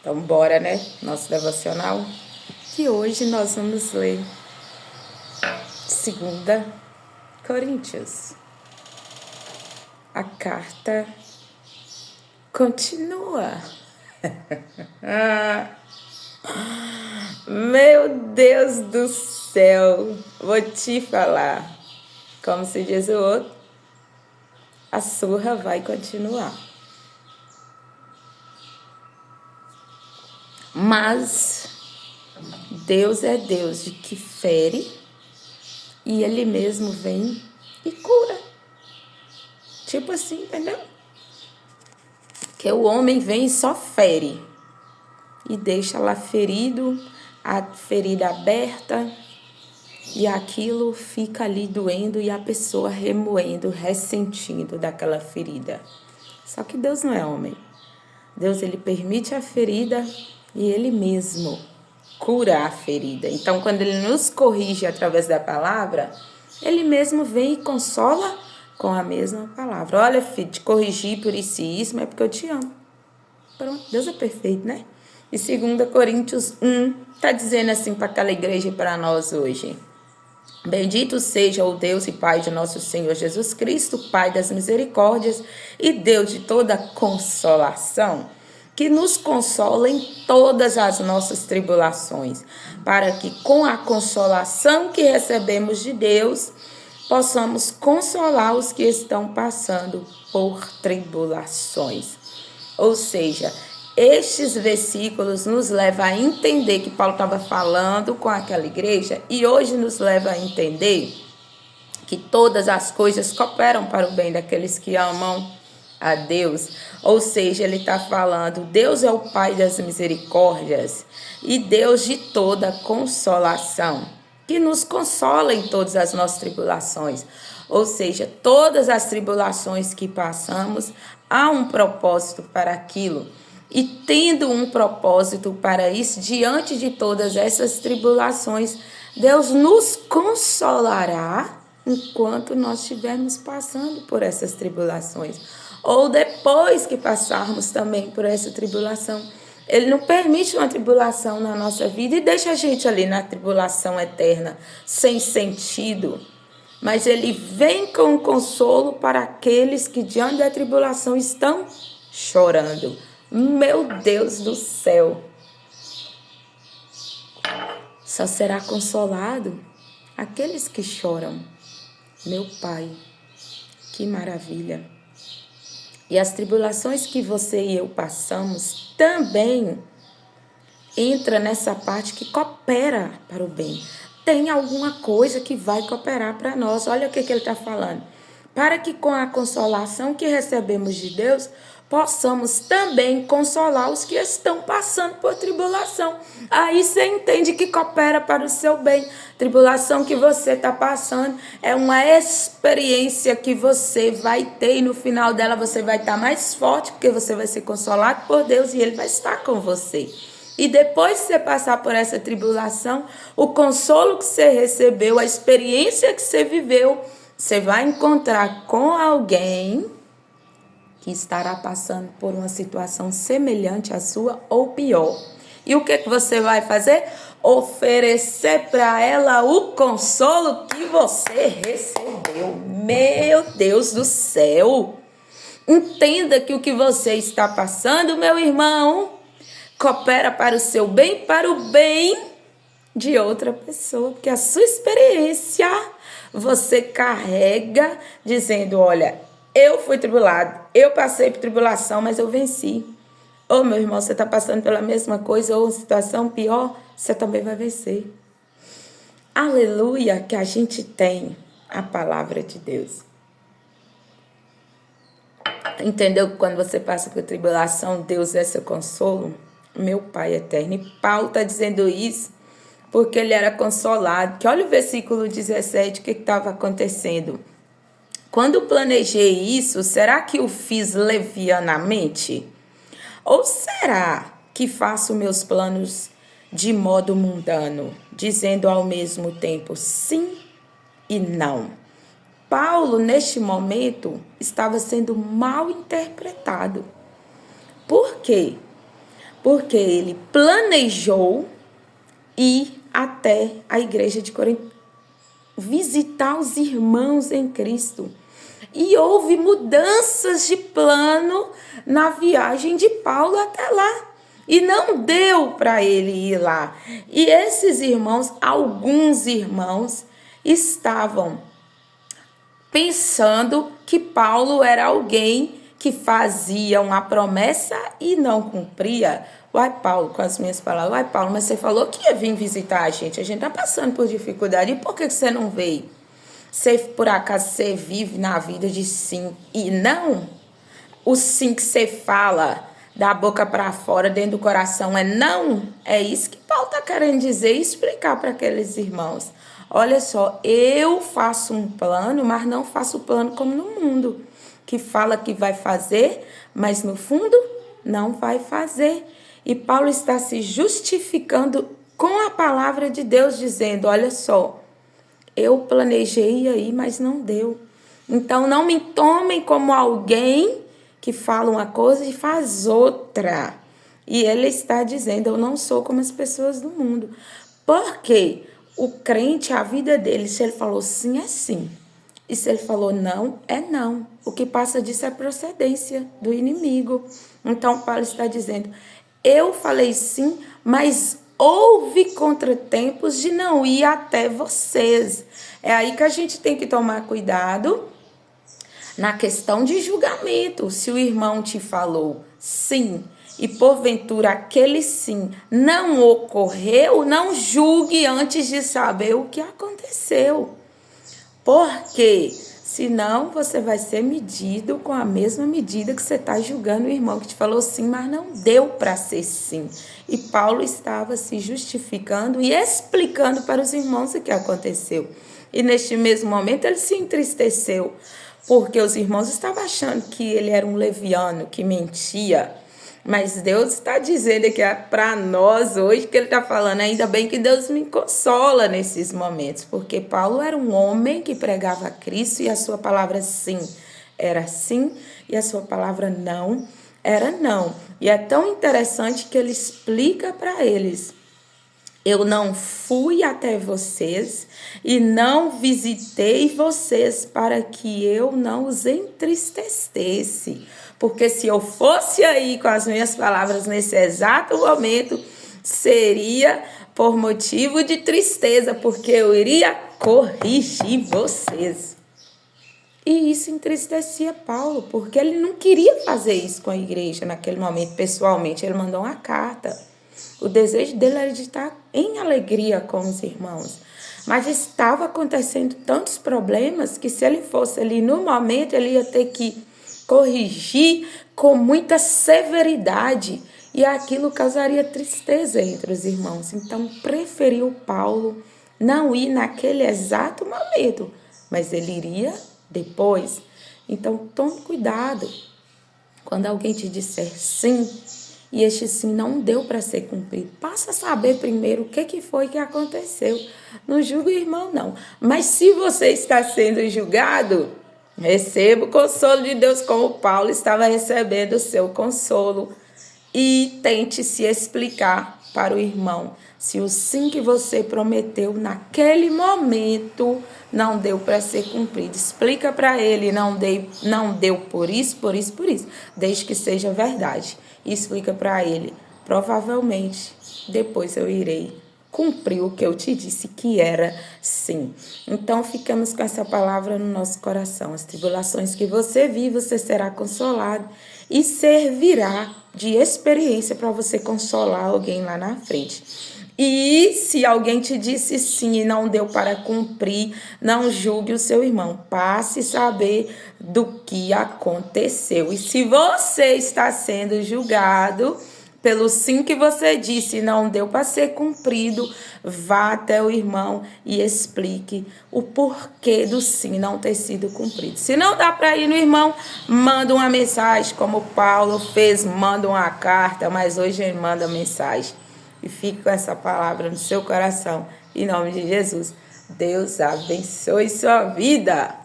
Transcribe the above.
Então, bora, né? Nosso devocional. Que hoje nós vamos ler 2 Coríntios. A carta continua. Meu Deus do céu, vou te falar. Como se diz o outro, a surra vai continuar. Mas Deus é Deus de que fere e Ele mesmo vem e cura. Tipo assim, entendeu? Que o homem vem e só fere e deixa lá ferido, a ferida aberta, e aquilo fica ali doendo e a pessoa remoendo, ressentindo daquela ferida. Só que Deus não é homem. Deus, ele permite a ferida e ele mesmo cura a ferida. Então, quando ele nos corrige através da palavra, ele mesmo vem e consola com a mesma palavra. Olha, filho, te corrigi por isso e isso, mas é porque eu te amo. Pronto, Deus é perfeito, né? E 2 Coríntios 1 está dizendo assim para aquela igreja e para nós hoje. Bendito seja o Deus e Pai de nosso Senhor Jesus Cristo, Pai das misericórdias e Deus de toda consolação, que nos consola em todas as nossas tribulações, para que com a consolação que recebemos de Deus, possamos consolar os que estão passando por tribulações. Ou seja, estes versículos nos levam a entender que Paulo estava falando com aquela igreja e hoje nos leva a entender que todas as coisas cooperam para o bem daqueles que amam a Deus. Ou seja, ele está falando, Deus é o Pai das misericórdias e Deus de toda consolação, que nos consola em todas as nossas tribulações. Ou seja, todas as tribulações que passamos, há um propósito para aquilo. E tendo um propósito para isso, diante de todas essas tribulações, Deus nos consolará enquanto nós estivermos passando por essas tribulações. Ou depois que passarmos também por essa tribulação. Ele não permite uma tribulação na nossa vida e deixa a gente ali na tribulação eterna, sem sentido. Mas ele vem com consolo para aqueles que diante da tribulação estão chorando. Meu Deus do céu! Só será consolado aqueles que choram. Meu Pai, que maravilha! E as tribulações que você e eu passamos também entra nessa parte que coopera para o bem. Tem alguma coisa que vai cooperar para nós. Olha o que ele está falando. Para que com a consolação que recebemos de Deus, possamos também consolar os que estão passando por tribulação. Aí você entende que coopera para o seu bem. Tribulação que você está passando é uma experiência que você vai ter e no final dela você vai estar mais forte, porque você vai ser consolado por Deus e Ele vai estar com você. E depois de você passar por essa tribulação, o consolo que você recebeu, a experiência que você viveu, você vai encontrar com alguém que estará passando por uma situação semelhante à sua ou pior. E o que você vai fazer? Oferecer para ela o consolo que você recebeu. Meu Deus do céu! Entenda que o que você está passando, meu irmão, coopera para o seu bem, para o bem de outra pessoa, porque a sua experiência você carrega dizendo, olha, eu fui tribulado, eu passei por tribulação, mas eu venci. Ô, meu irmão, você está passando pela mesma coisa ou uma situação pior, você também vai vencer. Aleluia, que a gente tem a palavra de Deus. Entendeu que quando você passa por tribulação, Deus é seu consolo? Meu Pai eterno. E Paulo está dizendo isso porque ele era consolado. Que olha o versículo 17, o que estava acontecendo. Quando planejei isso, será que o fiz levianamente? Ou será que faço meus planos de modo mundano, dizendo ao mesmo tempo sim e não? Paulo, neste momento, estava sendo mal interpretado. Por quê? porque ele planejou ir até a igreja de Corinto, visitar os irmãos em Cristo. E houve mudanças de plano na viagem de Paulo até lá. E não deu para ele ir lá. E esses irmãos, alguns irmãos, estavam pensando que Paulo era alguém que fazia uma promessa e não cumpria. Uai, Paulo, com as minhas palavras, uai, Paulo, mas você falou que ia vir visitar a gente está passando por dificuldade, e por que você não veio? Se por acaso você vive na vida de sim e não, o sim que você fala da boca para fora, dentro do coração é não, é isso que Paulo está querendo dizer e explicar para aqueles irmãos. Olha só, eu faço um plano, mas não faço o plano como no mundo, que fala que vai fazer, mas no fundo não vai fazer. E Paulo está se justificando com a palavra de Deus, dizendo, olha só, eu planejei aí, mas não deu. Então não me tomem como alguém que fala uma coisa e faz outra. E ele está dizendo, eu não sou como as pessoas do mundo. Porque o crente, a vida dele, se ele falou sim, é sim. E se ele falou não, é não. O que passa disso é procedência do inimigo. Então Paulo está dizendo, eu falei sim, mas houve contratempos de não ir até vocês. É aí que a gente tem que tomar cuidado na questão de julgamento. Se o irmão te falou sim e porventura aquele sim não ocorreu, não julgue antes de saber o que aconteceu. Porque senão você vai ser medido com a mesma medida que você está julgando o irmão que te falou sim, mas não deu para ser sim. E Paulo estava se justificando e explicando para os irmãos o que aconteceu. E neste mesmo momento ele se entristeceu, porque os irmãos estavam achando que ele era um leviano, que mentia. Mas Deus está dizendo que é para nós hoje que ele está falando, ainda bem que Deus me consola nesses momentos, porque Paulo era um homem que pregava Cristo e a sua palavra sim era sim e a sua palavra não era não. E é tão interessante que ele explica para eles, eu não fui até vocês e não visitei vocês para que eu não os entristecesse. Porque se eu fosse aí com as minhas palavras nesse exato momento, seria por motivo de tristeza, porque eu iria corrigir vocês. E isso entristecia Paulo, porque ele não queria fazer isso com a igreja naquele momento, pessoalmente. Ele mandou uma carta. O desejo dele era de estar em alegria com os irmãos. Mas estava acontecendo tantos problemas que se ele fosse ali no momento, ele ia ter que corrigir com muita severidade. E aquilo causaria tristeza entre os irmãos. Então, preferiu Paulo não ir naquele exato momento, mas ele iria depois. Então, tome cuidado. Quando alguém te disser sim, e este sim não deu para ser cumprido, passa a saber primeiro o que foi que aconteceu. Não julgue o irmão, não. Mas se você está sendo julgado, receba o consolo de Deus como Paulo estava recebendo o seu consolo. E tente se explicar para o irmão se o sim que você prometeu naquele momento não deu para ser cumprido. Explica para ele, não deu por isso, desde que seja verdade. E explica para ele, provavelmente depois eu irei cumprir o que eu te disse que era sim. Então ficamos com essa palavra no nosso coração. As tribulações que você vive, você será consolado e servirá de experiência para você consolar alguém lá na frente. E se alguém te disse sim e não deu para cumprir, não julgue o seu irmão. Passe a saber do que aconteceu. E se você está sendo julgado pelo sim que você disse e não deu para ser cumprido, vá até o irmão e explique o porquê do sim não ter sido cumprido. Se não dá para ir no irmão, manda uma mensagem, como Paulo fez, manda uma carta, mas hoje ele manda mensagem. E fique com essa palavra no seu coração. Em nome de Jesus, Deus abençoe sua vida.